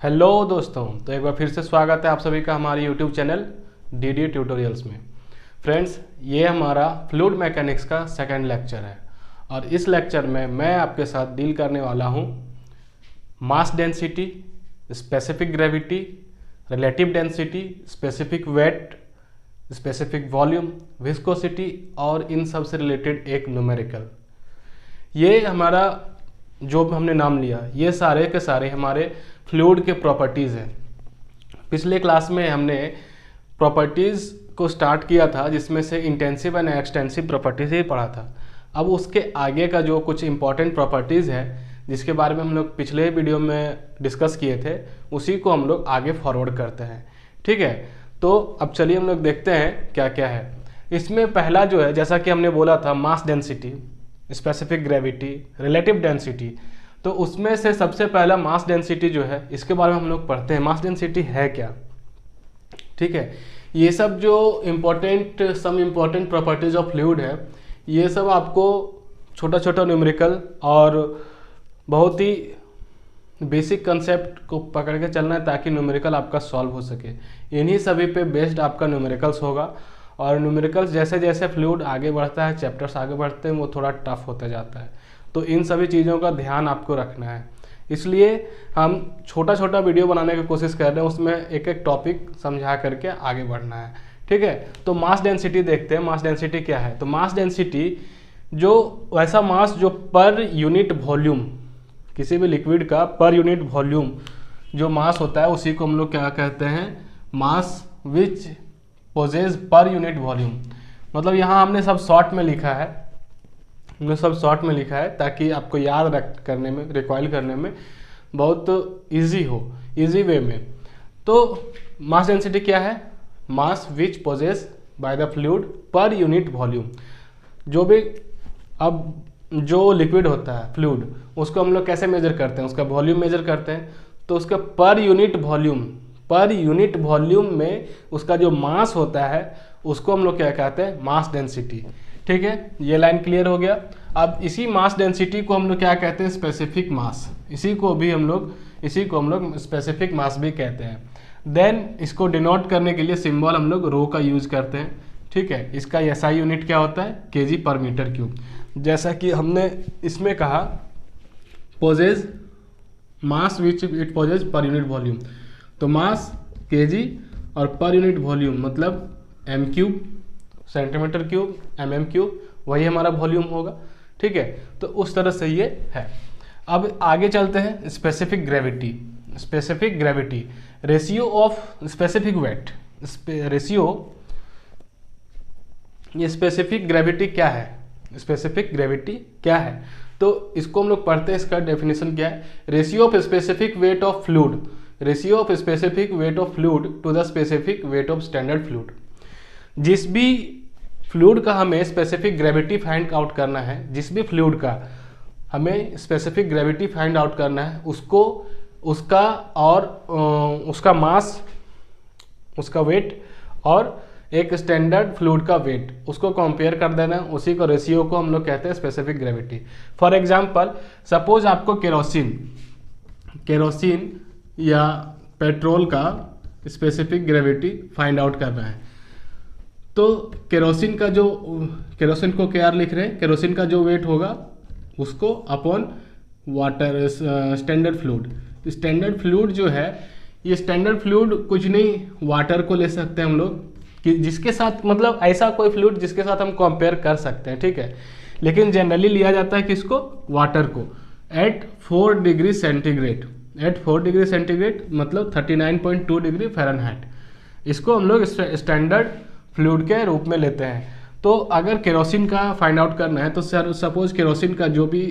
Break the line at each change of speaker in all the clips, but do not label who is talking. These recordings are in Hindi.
हेलो दोस्तों, तो एक बार फिर से स्वागत है आप सभी का हमारे यूट्यूब चैनल डी ट्यूटोरियल्स में। फ्रेंड्स, ये हमारा फ्लूइड मैकेनिक्स का सेकंड लेक्चर है और इस लेक्चर में मैं आपके साथ डील करने वाला हूँ मास density, specific gravity, relative density, specific weight, specific volume, viscosity और इन सब से रिलेटेड एक न्यूमेरिकल। ये हमारा जो हमने नाम लिया ये सारे के सारे हमारे फ्लूइड के प्रॉपर्टीज़ हैं। पिछले क्लास में हमने प्रॉपर्टीज़ को स्टार्ट किया था जिसमें से इंटेंसिव एंड एक्सटेंसिव प्रॉपर्टीज़ ही पढ़ा था। अब उसके आगे का जो कुछ इंपॉर्टेंट प्रॉपर्टीज़ है जिसके बारे में हम लोग पिछले वीडियो में डिस्कस किए थे उसी को हम लोग आगे फॉरवर्ड करते हैं। ठीक है, तो अब चलिए हम लोग देखते हैं क्या क्या है इसमें। पहला जो है, जैसा कि हमने बोला था, मास density, specific gravity, relative density. तो उसमें से सबसे पहला मास डेंसिटी जो है इसके बारे में हम लोग पढ़ते हैं। मास डेंसिटी है क्या? ठीक है, ये सब जो some important properties of fluid है ये सब आपको छोटा छोटा न्यूमेरिकल और बहुत ही बेसिक कंसेप्ट को पकड़ के चलना है ताकि न्यूमेरिकल आपका सॉल्व हो सके। इन्हीं सभी पे बेस्ड आपका न्यूमेरिकल्स होगा और न्यूमेरिकल्स जैसे जैसे फ्लूइड आगे बढ़ता है, चैप्टर्स आगे बढ़ते हैं, वो थोड़ा टफ होता जाता है। तो इन सभी चीज़ों का ध्यान आपको रखना है, इसलिए हम छोटा छोटा वीडियो बनाने की कोशिश कर रहे हैं, उसमें एक एक टॉपिक समझा करके आगे बढ़ना है। ठीक है, तो मास डेंसिटी देखते हैं। मास डेंसिटी क्या है? तो मास डेंसिटी जो वैसा मास जो पर यूनिट वॉल्यूम, किसी भी लिक्विड का पर यूनिट वॉल्यूम जो मास होता है उसी को हम लोग क्या कहते हैं? मास विच पोजेस पर यूनिट वॉल्यूम। मतलब यहाँ हमने सब शॉर्ट में लिखा है, ताकि आपको याद करने में, रिकॉइल करने में बहुत इजी हो, इजी वे में। तो मास डेंसिटी क्या है? Mass which possess by the fluid per unit volume. जो भी अब जो लिक्विड होता है फ्लूइड, उसको हम लोग कैसे मेजर करते हैं? उसका वॉल्यूम मेजर करते हैं। तो उसका पर यूनिट वॉल्यूम में उसका जो मास होता है उसको हम लोग क्या कहते हैं? Mass density. ठीक है, ये लाइन क्लियर हो गया। अब इसी मास डेंसिटी को हम लोग क्या कहते हैं? स्पेसिफिक मास। इसी को हम लोग स्पेसिफिक मास भी कहते हैं। देन इसको डिनोट करने के लिए सिंबल हम लोग रो का यूज करते हैं। ठीक है, इसका एसआई यूनिट क्या होता है? केजी पर मीटर क्यूब। जैसा कि हमने इसमें कहा possesses mass which it possesses per unit volume. तो मास केजी और पर यूनिट वॉल्यूम मतलब m cube, centimetre cube, m cube, वही हमारा वॉल्यूम होगा। ठीक है, तो उस तरह से ये है। अब आगे चलते हैं। Specific gravity, ratio of specific wait, ये स्पेसिफिक ग्रेविटी क्या है? तो इसको हम लोग पढ़ते हैं। इसका डेफिनेशन क्या है? Ratio of specific weight of fluid to the specific weight of standard fluid. जिस भी फ्लूइड का हमें स्पेसिफिक ग्रेविटी फाइंड आउट करना है, उसको उसका मास, उसका वेट और एक स्टैंडर्ड फ्लूइड का वेट, उसको कंपेयर कर देना, उसी को रेशियो को हम लोग कहते हैं specific gravity. For example, suppose आपको केरोसिन या पेट्रोल का स्पेसिफिक ग्रेविटी फाइंड आउट करना है। तो केरोसिन को क्या लिख रहे हैं? केरोसिन का जो वेट होगा उसको अपॉन वाटर, स्टैंडर्ड फ्लूइड जो है, ये स्टैंडर्ड फ्लूइड कुछ नहीं, वाटर को ले सकते हैं हम लोग कि जिसके साथ, मतलब ऐसा कोई फ्लूइड जिसके साथ हम कंपेयर कर सकते हैं। ठीक है, लेकिन जनरली लिया जाता है किसको? वाटर को। एट 4 डिग्री सेंटीग्रेड, मतलब 39.2 डिग्री फ़ारेनहाइट, इसको हम लोग स्टैंडर्ड फ्लूइड के रूप में लेते हैं। तो अगर केरोसिन का फाइंड आउट करना है तो सपोज केरोसिन का जो भी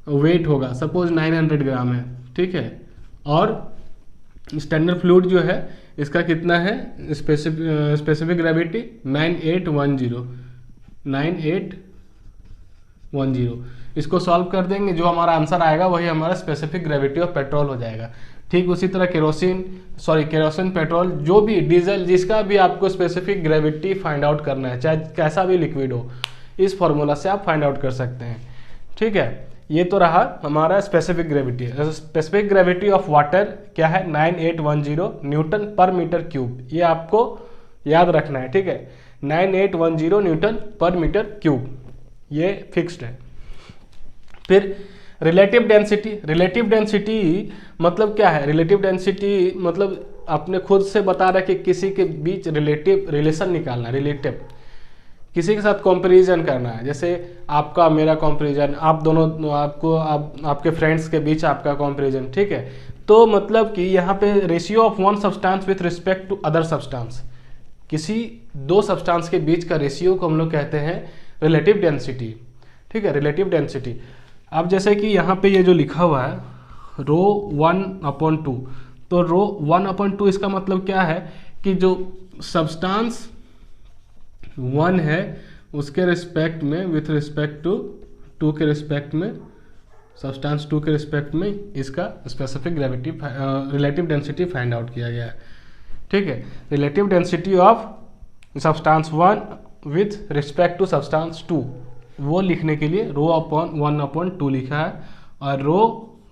वेट होगा, सपोज 900 ग्राम है। ठीक है, और स्टैंडर्ड फ्लूइड जो है इसका कितना है? Specific gravity 9810। इसको सॉल्व कर देंगे, जो हमारा आंसर आएगा वही हमारा स्पेसिफिक ग्रेविटी ऑफ पेट्रोल हो जाएगा। ठीक उसी तरह केरोसिन, पेट्रोल, जो भी डीजल, जिसका भी आपको स्पेसिफिक ग्रेविटी फाइंड आउट करना है, चाहे कैसा भी लिक्विड हो, इस फॉर्मूला से आप फाइंड आउट कर सकते हैं। ठीक है, ये तो रहा हमारा specific gravity. Specific gravity of water क्या है 9810 न्यूटन पर मीटर क्यूब, ये आपको याद रखना है, ठीक है। 9810 न्यूटन पर मीटर क्यूब, ये फिक्स्ड है। फिर रिलेटिव डेंसिटी, रिलेटिव डेंसिटी मतलब क्या है? रिलेटिव डेंसिटी मतलब आपने खुद से बता रहा कि किसी के बीच रिलेशन निकालना, रिलेटिव, किसी के साथ कंपैरिजन करना है। जैसे आपका मेरा कंपैरिजन, आप दोनों आपके फ्रेंड्स के बीच आपका कंपैरिजन, ठीक है। तो मतलब कि यहाँ पे ratio of one substance with respect to other substance, किसी दो सब्सटेंस के बीच का रेशियो को हम लोग कहते हैं रिलेटिव डेंसिटी, ठीक है, रिलेटिव डेंसिटी। अब जैसे कि यहाँ पे ये जो लिखा हुआ है रो 1/2, तो रो 1/2 इसका मतलब क्या है कि जो सब्सटेंस 1 है उसके रिस्पेक्ट में, विथ रिस्पेक्ट टू 2 के रिस्पेक्ट में, सब्सटेंस 2 के रिस्पेक्ट में इसका specific gravity relative density find out किया गया है, ठीक है। Relative density of substance 1 with respect to substance 2, वो लिखने के लिए रो अपॉन 1/2 लिखा है, और रो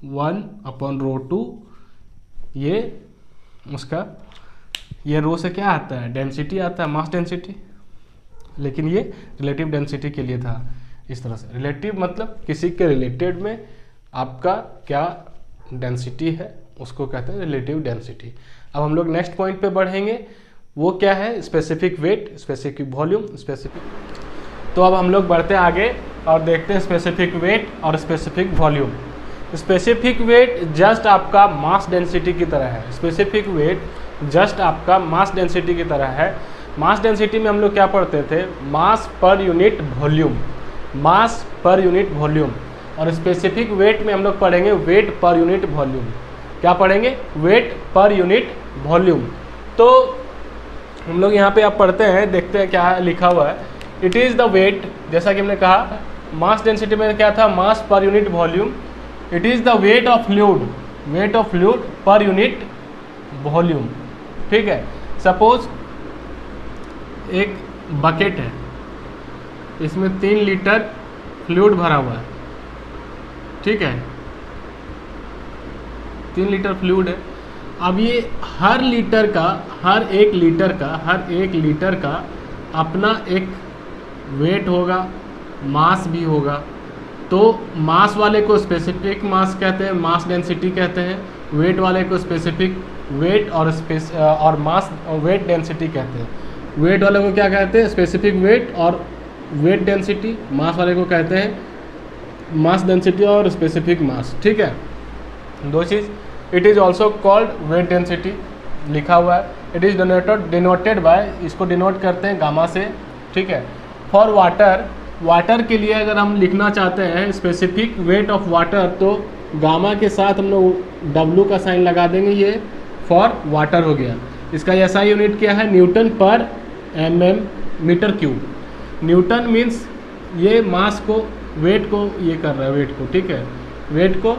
1/2 ये उसका, ये रो से क्या आता है? डेंसिटी आता है, मास डेंसिटी, लेकिन ये रिलेटिव डेंसिटी के लिए था। इस तरह से रिलेटिव मतलब किसी के रिलेटेड में आपका क्या डेंसिटी है उसको कहते हैं रिलेटिव डेंसिटी। अब हम लोग नेक्स्ट पॉइंट पे बढ़ेंगे, वो क्या है? Specific weight, specific volume, specific. तो अब हम लोग बढ़ते हैं आगे और देखते हैं स्पेसिफिक वेट और specific volume. Specific weight just आपका मास डेंसिटी की तरह है, स्पेसिफिक वेट जस्ट आपका मास डेंसिटी की तरह है। मास डेंसिटी में हम लोग क्या पढ़ते थे? मास पर यूनिट वॉल्यूम, मास पर यूनिट वॉल्यूम। और स्पेसिफिक वेट में हम लोग पढ़ेंगे वेट पर यूनिट वॉल्यूम। क्या पढ़ेंगे? Wait per unit volume. तो हम लोग यहाँ पे आप पढ़ते हैं, देखते हैं क्या लिखा हुआ है। इट इज़ द वेट, जैसा कि हमने कहा मास डेंसिटी में क्या था? Mass per unit volume. It is the weight of fluid, weight of fluid per unit volume, ठीक है। सपोज एक बकेट है, इसमें 3 लीटर फ्लूइड भरा हुआ है, ठीक है, 3 लीटर फ्लूइड है। अब ये हर एक लीटर का अपना एक वेट होगा, मास भी होगा। तो मास वाले को स्पेसिफिक मास कहते हैं, मास डेंसिटी कहते हैं। वेट वाले को स्पेसिफिक वेट और मास वेट डेंसिटी कहते हैं। वेट वाले को क्या कहते हैं? स्पेसिफिक वेट और वेट डेंसिटी। मास वाले को कहते हैं मास डेंसिटी और स्पेसिफिक मास, ठीक है, दो चीज़। It is also called weight density लिखा हुआ है। इट इज़ डिनोटेड बाय, इसको डिनोट करते हैं गामा से, ठीक है। फॉर वाटर, वाटर के लिए अगर हम लिखना चाहते हैं स्पेसिफिक वेट ऑफ वाटर, तो गामा के साथ हम लोग W का साइन लगा देंगे, ये फॉर वाटर हो गया। इसका SI यूनिट क्या है? न्यूटन पर mm metre cube. Newton means ये मास को, वेट को ये कर रहा है, वेट को, ठीक है, वेट को।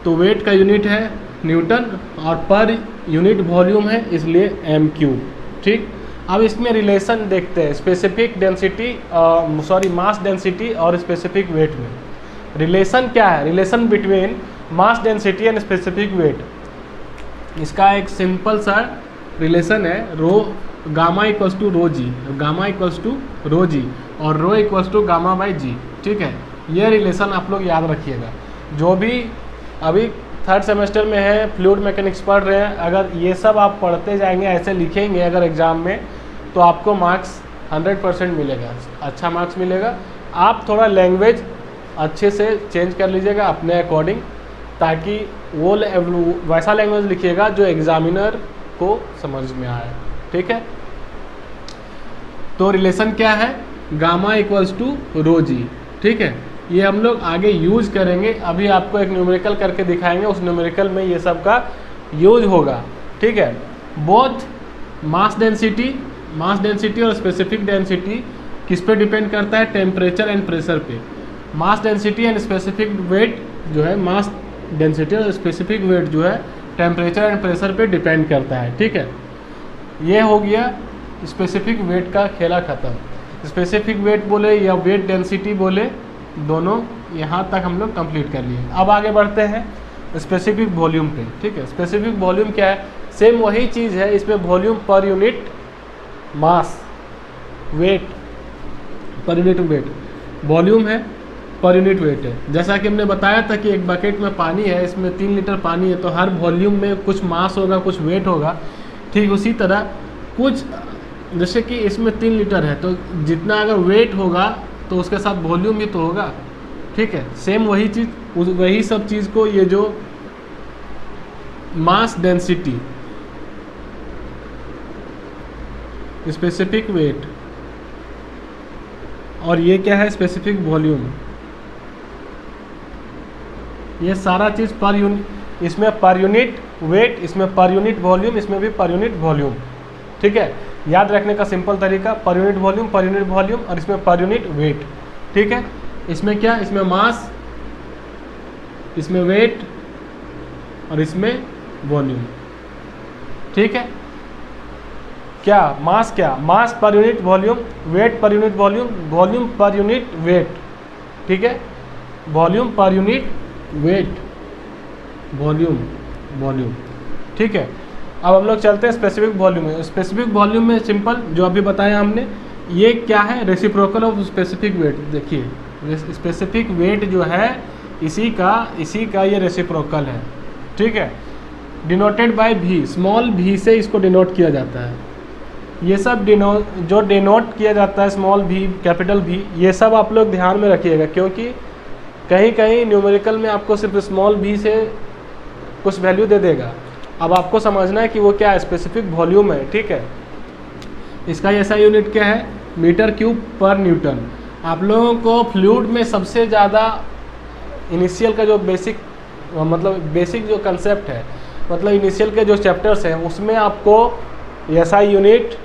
तो वेट का यूनिट है न्यूटन और पर यूनिट वॉल्यूम है, इसलिए m³, ठीक। अब इसमें रिलेशन देखते हैं स्पेसिफिक डेंसिटी, मास डेंसिटी और स्पेसिफिक वेट में रिलेशन क्या है? Relation between mass density and specific weight. इसका एक सिंपल सा रिलेशन है, rho gamma equals to rho G, gamma equals to rho G और rho equals to gamma by G, ठीक है। ये रिलेशन आप लोग याद रखिएगा। जो भी अभी 3rd सेमेस्टर में है, फ्लूइड मैकेनिक्स पढ़ रहे हैं, अगर ये सब आप पढ़ते जाएंगे, ऐसे लिखेंगे अगर एग्ज़ाम में, तो आपको मार्क्स 100% मिलेगा, अच्छा मार्क्स मिलेगा। आप थोड़ा लैंग्वेज अच्छे से चेंज कर लीजिएगा अपने अकॉर्डिंग, ताकि वो वैसा लैंग्वेज लिखिएगा जो एग्जामिनर को समझ में आए, ठीक है। तो रिलेशन क्या है? गामा इक्वल्स टू रो जी, ठीक है। ये हम लोग आगे यूज करेंगे, अभी आपको एक न्यूमेरिकल करके दिखाएंगे, उस न्यूमेरिकल में ये सब का यूज होगा, ठीक है। बोथ मास डेंसिटी और स्पेसिफिक डेंसिटी किस पे डिपेंड करता है? टेम्परेचर एंड प्रेशर पे। मास डेंसिटी एंड स्पेसिफिक वेट जो है, मास डेंसिटी और स्पेसिफिक वेट जो है टेम्परेचर एंड प्रेशर पे डिपेंड करता है, ठीक है। ये हो गया स्पेसिफिक वेट का खेला ख़त्म। स्पेसिफिक वेट बोले या वेट डेंसिटी बोले, दोनों यहाँ तक हम लोग कंप्लीट कर लिए। अब आगे बढ़ते हैं स्पेसिफिक वॉल्यूम पे। ठीक है, स्पेसिफिक वॉल्यूम क्या है? सेम वही चीज़ है, इसमें volume per unit mass, weight, per unit weight, volume है पर यूनिट वेट है। जैसा कि हमने बताया था कि एक बकेट में पानी है, इसमें 3 लीटर पानी है, तो हर वॉल्यूम में कुछ मास होगा, कुछ वेट होगा। ठीक उसी तरह कुछ, जैसे कि इसमें 3 लीटर है, तो जितना अगर वेट होगा तो उसके साथ वॉल्यूम भी तो होगा। ठीक है, सेम वही चीज़, वही सब चीज़ को ये जो मास डेंसिटी, स्पेसिफिक वेट, और ये क्या है? Specific volume. ये सारा चीज़ पर यूनिट, इसमें पर यूनिट वेट, इसमें पर यूनिट वॉल्यूम, इसमें भी पर यूनिट वॉल्यूम। ठीक है, याद रखने का सिंपल तरीका, पर unit volume, per unit volume, और इसमें पर यूनिट वेट। ठीक है, इसमें क्या? इसमें मास, इसमें वेट, और इसमें वॉल्यूम। ठीक है, क्या मास, क्या mass per unit volume, weight per unit volume, volume per unit weight. ठीक है, volume per unit weight, volume, volume. ठीक है, अब हम लोग चलते हैं स्पेसिफिक वॉल्यूम में। स्पेसिफिक वॉल्यूम में सिंपल जो अभी बताया हमने, ये क्या है? Reciprocal of specific wait. देखिए स्पेसिफिक वेट जो है इसी का ये रेसिप्रोकल है। ठीक है, डिनोटेड बाय भी, स्मॉल भी से इसको डिनोट किया जाता है। ये सब जो डिनोट किया जाता है स्मॉल भी, कैपिटल भी, ये सब आप लोग ध्यान में रखिएगा, क्योंकि कहीं कहीं न्यूमेरिकल में आपको सिर्फ स्मॉल भी से कुछ वैल्यू दे देगा। अब आपको समझना है कि वो क्या है? स्पेसिफिक वॉल्यूम है। ठीक है, इसका ऐसा यूनिट क्या है? मीटर क्यूब पर न्यूटन। आप लोगों को फ्लूइड में सबसे ज़्यादा इनिशियल का जो बेसिक जो कंसेप्ट है, मतलब इनिशियल के जो चैप्टर्स हैं, उसमें आपको ऐसा यूनिट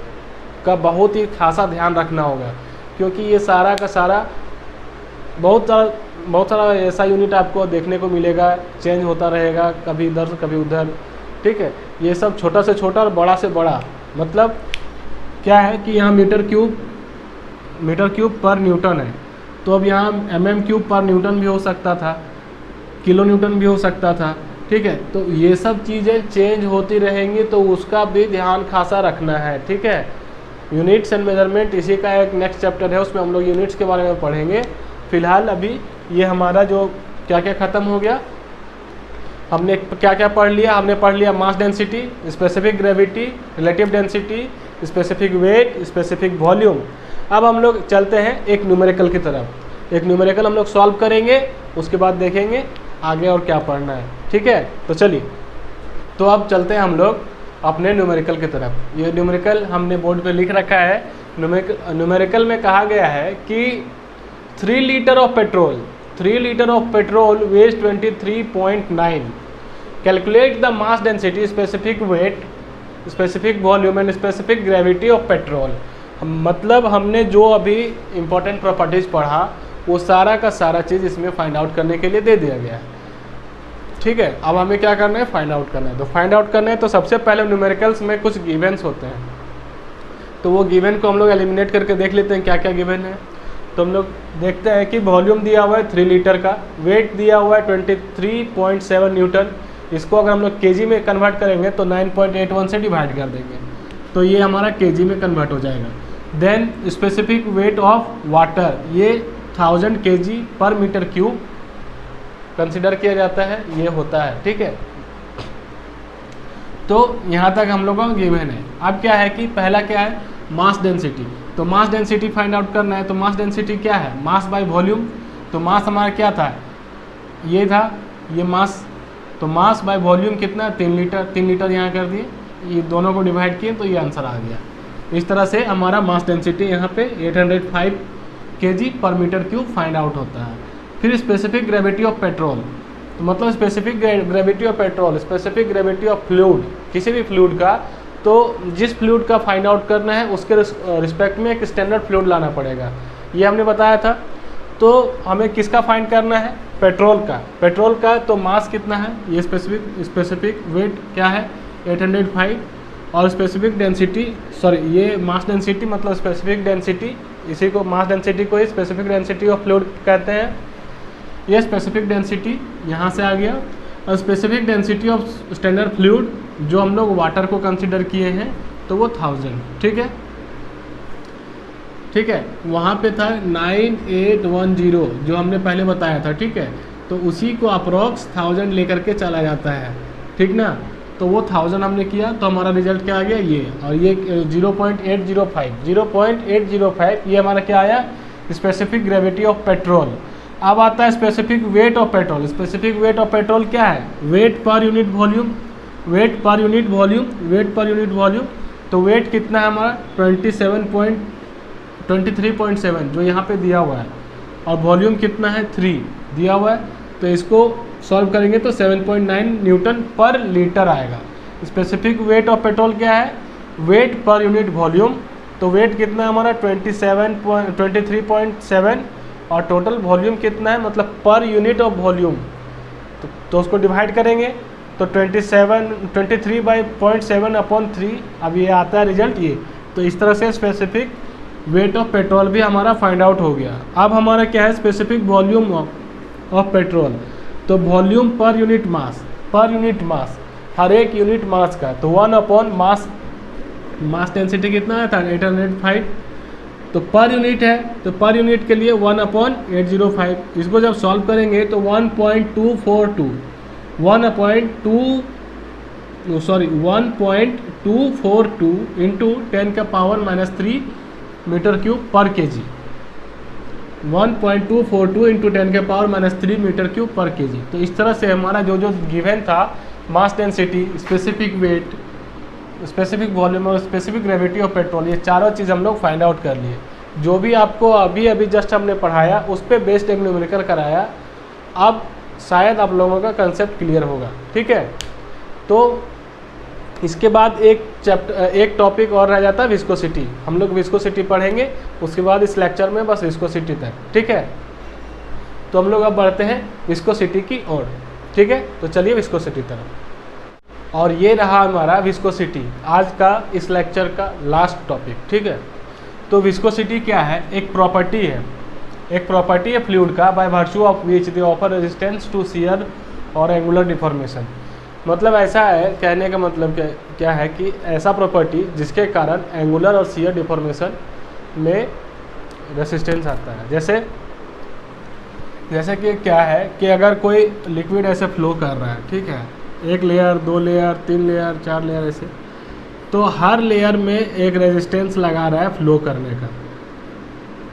का बहुत ही खासा ध्यान रखना होगा, क्योंकि ये सारा का सारा बहुत सारा ऐसा यूनिट आपको देखने को मिलेगा, चेंज होता रहेगा, कभी इधर कभी उधर। ठीक है, ये सब छोटा से छोटा और बड़ा से बड़ा, मतलब क्या है कि यहाँ मीटर क्यूब पर न्यूटन है, तो अब यहाँ mm क्यूब पर न्यूटन भी हो सकता था, किलो न्यूटन भी हो सकता था। ठीक है, तो ये सब चीज़ें चेंज होती रहेंगी, तो उसका भी ध्यान खासा रखना है। ठीक है, यूनिट्स एंड मेजरमेंट इसी का एक नेक्स्ट चैप्टर है, उसमें हम लोग यूनिट्स के बारे में पढ़ेंगे। फिलहाल अभी ये हमारा जो क्या क्या ख़त्म हो गया, हमने क्या क्या पढ़ लिया? हमने पढ़ लिया मास density, specific gravity, relative density, specific weight, specific volume. अब हम लोग चलते हैं एक न्यूमेरिकल की तरफ। एक न्यूमेरिकल हम लोग सॉल्व करेंगे, उसके बाद देखेंगे आगे और क्या पढ़ना है। ठीक है, तो चलिए, तो अब चलते हैं हम लोग अपने न्यूमेरिकल की तरफ। ये न्यूमेरिकल हमने बोर्ड पे लिख रखा है। न्यूमेरिकल में कहा गया है कि 3 litre of petrol weighs 23.9, calculate the mass density, specific weight, specific volume and specific gravity of petrol. मतलब हमने जो अभी इम्पोर्टेंट प्रॉपर्टीज़ पढ़ा, वो सारा का सारा चीज़ इसमें फाइंड आउट करने के लिए दे दिया गया है। ठीक है, अब हमें क्या करना है? फाइंड आउट करना है। तो फाइंड आउट करना है तो सबसे पहले न्यूमेरिकल्स में कुछ गिवन्स होते हैं, तो वो गिवन को हम लोग एलिमिनेट करके देख लेते हैं क्या क्या गिवन है। तो हम लोग देखते हैं कि वॉल्यूम दिया हुआ है 3 लीटर का, वेट दिया हुआ है 23.7 न्यूटन। इसको अगर हम लोग केजी में कन्वर्ट करेंगे तो 9.81 से डिवाइड कर देंगे, तो ये हमारा केजी में कन्वर्ट हो जाएगा। Then specific weight of water, ये 1000 kg पर मीटर क्यूब कंसिडर किया जाता है, ये होता है। ठीक है, तो यहाँ तक हम लोगों का गिवन है। अब क्या है कि पहला क्या है? Mass density. तो मास डेंसिटी फाइंड आउट करना है, तो मास डेंसिटी क्या है? Mass by volume. तो मास हमारा क्या था? ये था, ये मास। तो मास बाय वॉल्यूम कितना? 3 लीटर। 3 लीटर यहाँ कर दिए, ये दोनों को डिवाइड किए तो ये आंसर आ गया। इस तरह से हमारा मास डेंसिटी यहाँ पे 805 kg पर मीटर क्यूब फाइंड आउट होता है। फिर स्पेसिफिक ग्रेविटी ऑफ पेट्रोल, तो मतलब specific gravity of petrol, specific gravity of fluid, किसी भी फ्लूइड का, तो जिस फ्लूइड का फाइंड आउट करना है उसके रिस्पेक्ट में एक स्टैंडर्ड फ्लूइड लाना पड़ेगा, ये हमने बताया था। तो हमें किसका फाइंड करना है? पेट्रोल का। पेट्रोल का तो मास कितना है? ये स्पेसिफिक वेट क्या है? 805, और स्पेसिफिक डेंसिटी, सॉरी ये मास डेंसिटी मतलब स्पेसिफिक डेंसिटी, इसी को मास डेंसिटी को ही स्पेसिफिक डेंसिटी ऑफ फ्लूइड कहते हैं। ये स्पेसिफिक डेंसिटी यहाँ से आ गया। और specific density of standard fluid जो हम लोग वाटर को कंसिडर किए हैं तो वो 1000, ठीक है, ठीक है। वहाँ पे था 9810 जो हमने पहले बताया था, ठीक है। तो उसी को अप्रॉक्स 1000 लेकर के चला जाता है, ठीक ना। तो वो 1000 हमने किया तो हमारा रिजल्ट क्या आ गया ये, और ये 0.805 ये हमारा क्या आया, स्पेसिफिक ग्रेविटी ऑफ पेट्रोल। अब आता है specific weight of petrol. Specific weight of petrol क्या है, weight per unit volume, weight per unit volume, weight per unit volume. तो वेट कितना है हमारा 23.7 जो यहाँ पे दिया हुआ है, और वॉल्यूम कितना है 3 दिया हुआ है। तो इसको सॉल्व करेंगे तो 7.9 न्यूटन पर लीटर आएगा। स्पेसिफिक वेट ऑफ पेट्रोल क्या है, वेट पर यूनिट वॉल्यूम। तो वेट कितना है हमारा 23.7 और टोटल वॉल्यूम कितना है, मतलब पर यूनिट ऑफ वॉल्यूम। तो उसको डिवाइड करेंगे तो 23/0.7/3। अब ये आता है रिजल्ट ये। तो इस तरह से स्पेसिफिक वेट ऑफ पेट्रोल भी हमारा फाइंड आउट हो गया। अब हमारा क्या है, स्पेसिफिक वॉल्यूम ऑफ पेट्रोल। तो वॉल्यूम पर यूनिट मास, पर यूनिट मास हर एक यूनिट मास का। तो 1 मास डेंसिटी कितना है था 805। तो पर यूनिट है, तो पर यूनिट के लिए 1/805। इसको जब सॉल्व करेंगे तो 1.242 इंटू 10⁻³ मीटर क्यूब पर केजी। 1.242 इंटू 10⁻³ मीटर क्यूब पर केजी। तो इस तरह से हमारा जो गिवन था, मास density, specific weight, specific volume और स्पेसिफिक ग्रेविटी ऑफ पेट्रोल, ये चारों चीज़ हम लोग फाइंड आउट कर लिए। जो भी आपको अभी जस्ट हमने पढ़ाया उस पर बेस्ड एक न्यूमेरिकल कराया। अब शायद आप लोगों का कंसेप्ट क्लियर होगा, ठीक है। तो इसके बाद एक टॉपिक और रह जाता है विस्कोसिटी। हम लोग विस्कोसिटी पढ़ेंगे, उसके बाद इस लेक्चर में बस विस्कोसिटी तक, ठीक है। तो हम लोग अब बढ़ते हैं विस्कोसिटी की ओर, ठीक है। तो चलिए विस्कोसिटी तरफ। और ये रहा हमारा विस्कोसिटी, आज का इस लेक्चर का लास्ट टॉपिक, ठीक है। तो विस्कोसिटी क्या है, एक प्रॉपर्टी है फ्लूइड का, by virtue of which they offer resistance to shear और एंगुलर डिफॉर्मेशन। मतलब ऐसा है, कहने का मतलब क्या है कि ऐसा प्रॉपर्टी जिसके कारण एंगुलर और शियर डिफॉर्मेशन में रेसिस्टेंस आता है। जैसे कि क्या है कि अगर कोई लिक्विड ऐसे फ्लो कर रहा है, ठीक है, 1 लेयर 2 लेयर 3 लेयर 4 लेयर ऐसे, तो हर लेयर में एक रेजिस्टेंस लगा रहा है फ्लो करने का,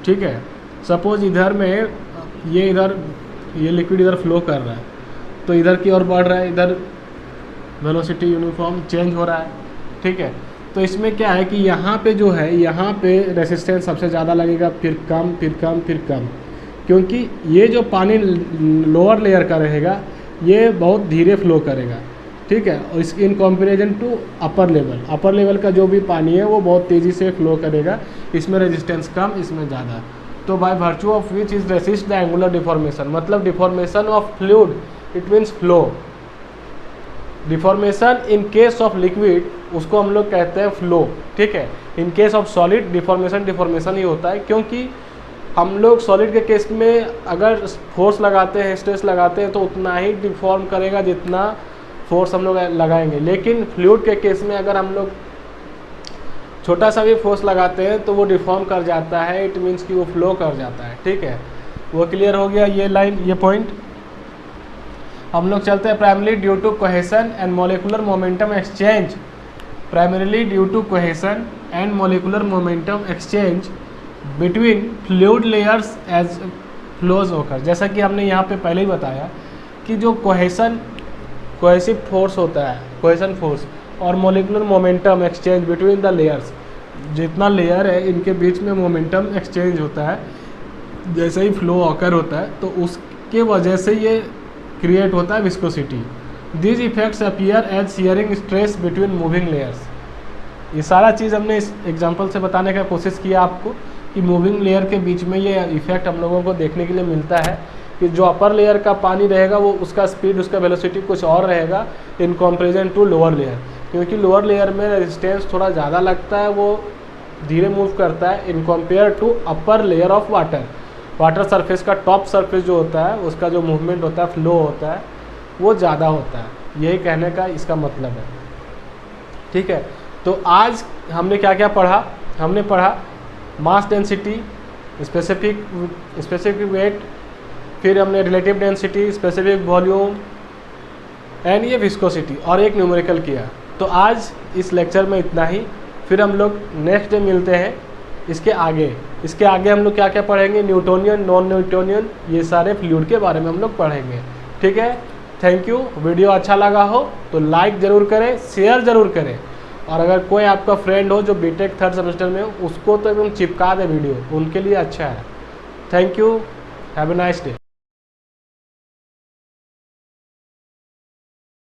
ठीक है। सपोज इधर में ये लिक्विड इधर फ्लो कर रहा है, तो इधर की ओर बढ़ रहा है, इधर वेलोसिटी यूनिफॉर्म चेंज हो रहा है, ठीक है। तो इसमें क्या है कि यहाँ पे जो है, यहाँ पे रेसिस्टेंस सबसे ज़्यादा लगेगा, फिर कम, फिर कम, फिर कम, क्योंकि ये जो पानी लोअर लेयर का रहेगा ये बहुत धीरे फ्लो करेगा, ठीक है। और इस in comparison to upper level का जो भी पानी है वो बहुत तेज़ी से फ्लो करेगा, इसमें रेजिस्टेंस कम, इसमें ज़्यादा। तो by virtue of which is resist the angular deformation, मतलब deformation of fluid, it means flow. Deformation in case of liquid उसको हम लोग कहते हैं फ्लो, ठीक है। In case of solid deformation ही होता है, क्योंकि हम लोग सॉलिड के केस में अगर फोर्स लगाते हैं, स्ट्रेस लगाते हैं, तो उतना ही डिफॉर्म करेगा जितना फोर्स हम लोग लगाएंगे। लेकिन फ्लूइड के केस में अगर हम लोग छोटा सा भी फोर्स लगाते हैं तो वो डिफॉर्म कर जाता है, इट मीन्स कि वो फ्लो कर जाता है, ठीक है। वो क्लियर हो गया ये लाइन, ये पॉइंट। हम लोग चलते हैं primary due to cohesion and molecular momentum exchange. Primarily due to cohesion and molecular momentum exchange between fluid layers as flows occur. जैसा कि हमने यहाँ पे पहले ही बताया कि जो कोहेसिव फोर्स होता है, कोहेशन फोर्स, और molecular momentum exchange between the layers, जितना लेयर है इनके बीच में मोमेंटम एक्सचेंज होता है जैसे ही फ्लो ऑकर होता है, तो उसके वजह से ये क्रिएट होता है viscosity. This effects appear as shearing stress between moving layers. ये सारा चीज़ हमने इस एग्जांपल से बताने का कोशिश किया आपको कि मूविंग लेयर के बीच में ये इफेक्ट हम लोगों को देखने के लिए मिलता है कि जो अपर लेयर का पानी रहेगा वो उसका स्पीड, उसका वेलोसिटी कुछ और रहेगा in comparison to lower layer, क्योंकि लोअर लेयर में रेजिस्टेंस थोड़ा ज़्यादा लगता है, वो धीरे मूव करता है in compare to upper layer of water. Water surface का टॉप सरफेस जो होता है उसका जो मूवमेंट होता है, फ्लो होता है, वो ज़्यादा होता है। यही कहने का इसका मतलब है। ठीक है, तो आज हमने क्या क्या पढ़ा? हमने पढ़ा मास डेंसिटी, स्पेसिफिक वेट, फिर हमने relative density, specific volume and ये विस्कोसिटी, और एक न्यूमेरिकल किया। तो आज इस लेक्चर में इतना ही। फिर हम लोग नेक्स्ट डे मिलते हैं इसके आगे हम लोग क्या क्या पढ़ेंगे, न्यूटोनियन, नॉन न्यूटोनियन, ये सारे फ्लूइड के बारे में हम लोग पढ़ेंगे। ठीक है, थैंक यू। वीडियो अच्छा लगा हो तो लाइक ज़रूर करें, शेयर ज़रूर करें, और अगर कोई आपका फ्रेंड हो जो बीटेक 3rd सेमेस्टर में हो उसको तो एकदम चिपका दे वीडियो, उनके लिए अच्छा है। Thank you, have a nice day.